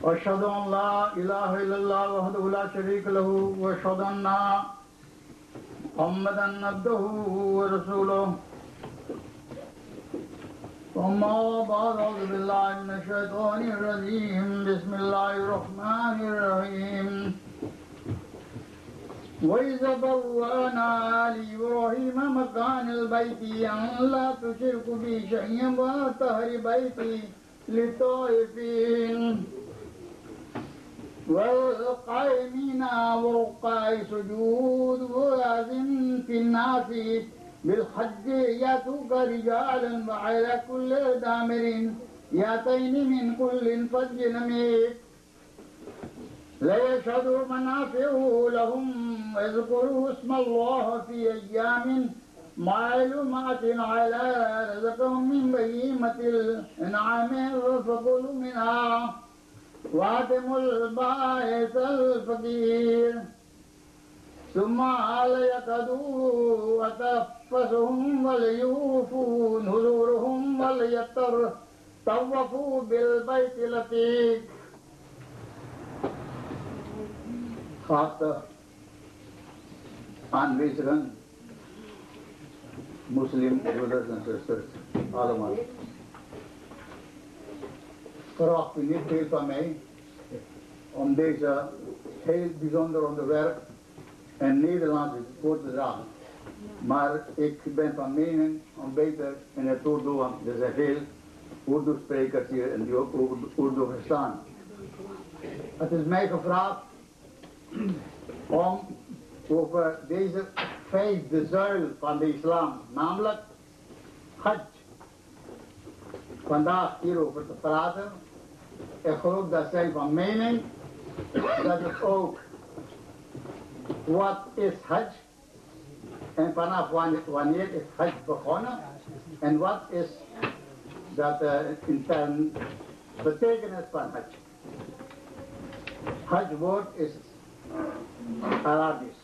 واشهد ان لا اله الا الله وحده لا شريك له واشهد ان محمدا عبده ورسوله. ثم بعد اعوذ بالله من الشيطان الرجيم. بسم الله الرحمن الرحيم. وإذ بوأنا لإبراهيم مكان البيت أن لا تشرك بي شيئا وطهر بيتي للطائفين والقائمين والركع السجود وأذن في الناس بالحج يأتوك رجالا وعلى كل ضامر يأتين من كل فج عميق ليشهدوا منافع لهم واذكروا اسم الله في أيام معلومات على رزقهم من بهيمة الأنعام فكلوا منها وأطعموا البائس الفقير ثم ليقضوا وتنفسهم وليوفوا نذورهم وليطوفوا بالبيت العتيق. After unreasoned Muslim brothers and sisters, allemaal. Graag niet veel van mij om deze heel bijzonder onderwerp in Nederlands voor te dragen. Maar ik ben van mening om beter in het Urdu, want er zijn veel Urdu-sprekers hier en die ook Urdu verstaan. Het is mij gevraagd om over deze vijfde zuil van de islam, namelijk Hajj, vandaag hierover te praten. Ik geloof dat zij van mening dat het ook wat is Hajj en vanaf wanneer is Hajj begonnen en wat is dat intern betekenis van Hajj. Hajj woord is Arabisch.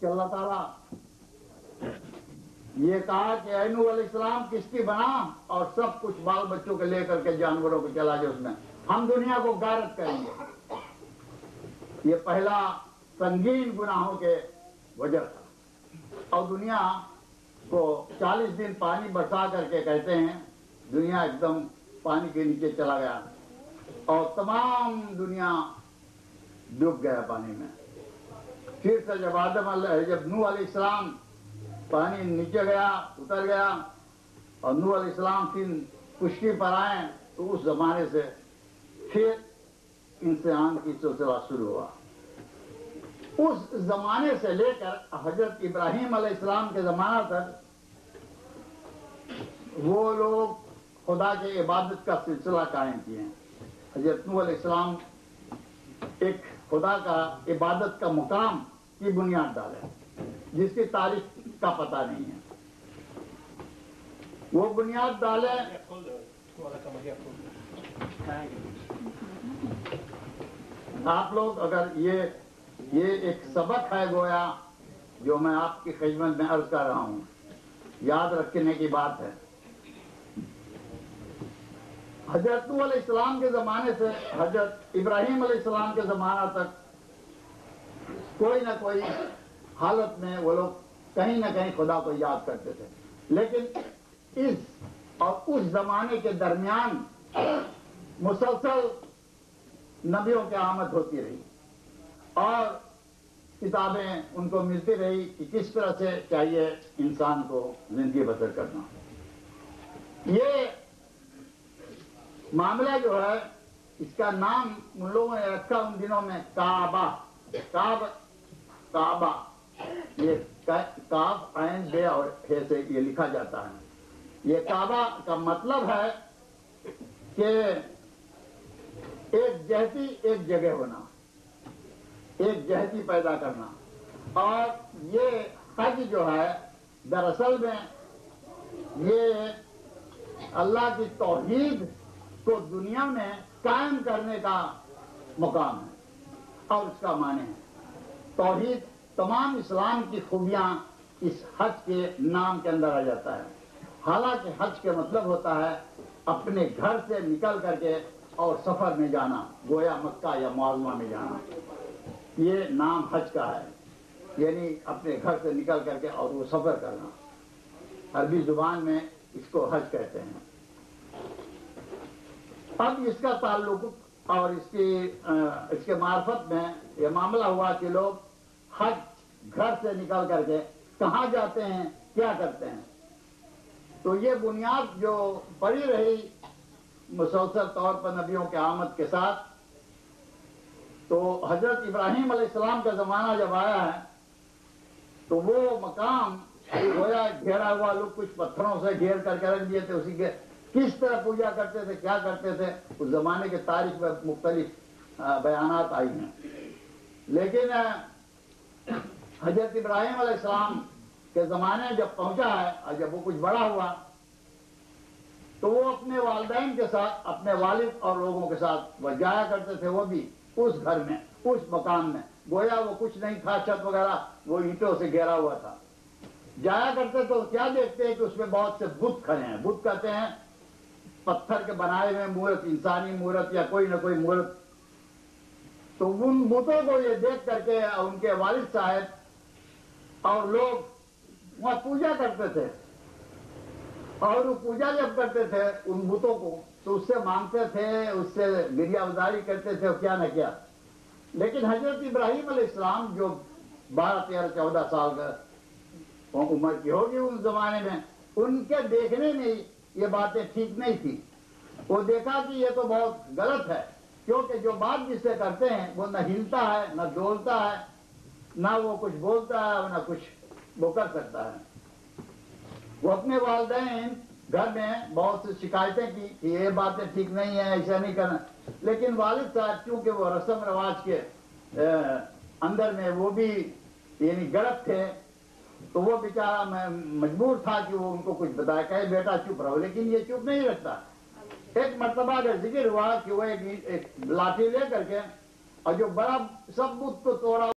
کہ اللہ تعالیٰ یہ کہا کہ اے نوح علیہ السلام کشتی بنا اور سب کچھ بال بچوں کو لے کر کے جانوروں کو چلا جائے اس میں، ہم دنیا کو غارت کریں گے۔ یہ پہلا سنگین گناہوں کے وجہ تھا، اور دنیا کو 40 دن پانی برسا کر کے کہتے ہیں دنیا ایک دم پانی کے نیچے چلا گیا اور تمام دنیا ڈوب گیا پانی میں۔ پھر سے جب نوح علیہ السلام پانی نیچے گیا، اتر گیا اور نوح علیہ السلام پھر کشتی پر آئے تو اس زمانے سے پھر انسان کی سلسلہ شروع ہوا۔ اس زمانے سے لے کر حضرت ابراہیم علیہ السلام کے زمانہ تک وہ لوگ خدا کے عبادت کا سلسلہ قائم کیے ہیں۔ حضرت نوح علیہ السلام ایک خدا کا عبادت کا مقام کی بنیاد ڈالے جس کی تاریخ کا پتہ نہیں ہے، وہ بنیاد ڈالے۔ آپ لوگ اگر یہ ایک سبق ہے گویا جو میں آپ کی خدمت میں عرض کر رہا ہوں، یاد رکھنے کی بات ہے۔ حضرت نوح علیہ السلام کے زمانے سے حضرت ابراہیم علیہ السلام کے زمانہ تک کوئی نہ کوئی حالت میں وہ لوگ کہیں نہ کہیں خدا کو یاد کرتے تھے، لیکن اس اور اس زمانے کے درمیان مسلسل نبیوں کی آمد ہوتی رہی اور کتابیں ان کو ملتی رہی کہ کس طرح سے چاہیے انسان کو زندگی بسر کرنا۔ یہ معاملہ جو ہے اس کا نام ان لوگوں نے رکھا ان دنوں میں کعبہ، کعبہ، یہ کاف عین بے اور ہے سے یہ لکھا جاتا ہے۔ یہ کعبہ کا مطلب ہے کہ ایک جہتی ایک جگہ ہونا، ایک جہتی پیدا کرنا، اور یہ حج جو ہے دراصل میں یہ اللہ کی توحید کو دنیا میں قائم کرنے کا مقام ہے اور اس کا معنی ہے توحید۔ تمام اسلام کی خوبیاں اس حج کے نام کے اندر آ جاتا ہے، حالانکہ حج کے مطلب ہوتا ہے اپنے گھر سے نکل کر کے اور سفر میں جانا، گویا مکہ یا معظمہ میں جانا، یہ نام حج کا ہے، یعنی اپنے گھر سے نکل کر کے اور وہ سفر کرنا۔ عربی زبان میں اس کو حج کہتے ہیں۔ اب اس کا تعلق اور اس کے معرفت میں یہ معاملہ ہوا کہ لوگ حج گھر سے نکل کر کے کہاں جاتے ہیں، کیا کرتے ہیں، تو یہ بنیاد جو پڑی رہی مسلسل طور پر نبیوں کے آمد کے ساتھ، تو حضرت ابراہیم علیہ السلام کا زمانہ جب آیا ہے تو وہ مقام گویا گھیرا ہوا، لوگ کچھ پتھروں سے گھیر کر کے رکھ دیے تھے، اسی کے کس طرح پوجا کرتے تھے، کیا کرتے تھے، اس زمانے کے تاریخ میں مختلف بیانات آئی ہیں۔ لیکن حضرت ابراہیم علیہ السلام کے زمانے جب پہنچا ہے اور جب وہ کچھ بڑا ہوا تو وہ اپنے والدین کے ساتھ، اپنے والد اور لوگوں کے ساتھ وہ جایا کرتے تھے، وہ بھی اس گھر میں، اس مکان میں، گویا وہ کچھ نہیں تھا، چھت وغیرہ وہ اینٹوں سے گھیرا ہوا تھا۔ جایا کرتے تو کیا دیکھتے ہیں کہ اس میں بہت سے بت کھڑے ہیں۔ بت کہتے ہیں پتھر کے بنائے ہوئے مورت، انسانی مورت یا کوئی نہ کوئی مورت۔ تو ان بتوں کو یہ دیکھ کر کے ان کے والد صاحب اور لوگ وہاں پوجا کرتے تھے، اور وہ پوجا جب کرتے تھے ان بتوں کو تو اس سے مانگتے تھے، اس سے گریہ گزاری کرتے تھے اور کیا نہ کیا۔ لیکن حضرت ابراہیم علیہ السلام جو 12، 13، 14 سال کا عمر کی ہوگی اس زمانے میں، ان کے دیکھنے میں یہ باتیں ٹھیک نہیں تھی۔ وہ دیکھا کہ یہ تو بہت غلط ہے، کیونکہ جو بات جس سے کرتے ہیں وہ نہ ہلتا ہے، نہ ڈولتا ہے، نہ وہ کچھ بولتا ہے، نہ کچھ وہ کر سکتا ہے۔ وہ اپنے والدین گھر میں بہت سی شکایتیں کی کہ یہ باتیں ٹھیک نہیں ہیں، ایسا نہیں کرنا، لیکن والد صاحب چونکہ وہ رسم رواج کے اندر میں وہ بھی یعنی غلط تھے، تو وہ بیچارہ مجبور تھا کہ وہ ان کو کچھ بتایا، کہے بیٹا چپ رہو، لیکن یہ چپ نہیں رکھتا۔ ایک مرتبہ اگر ذکر ہوا کہ وہ ایک لاٹھی لے کر کے اور جو بڑا سب بت کو توڑا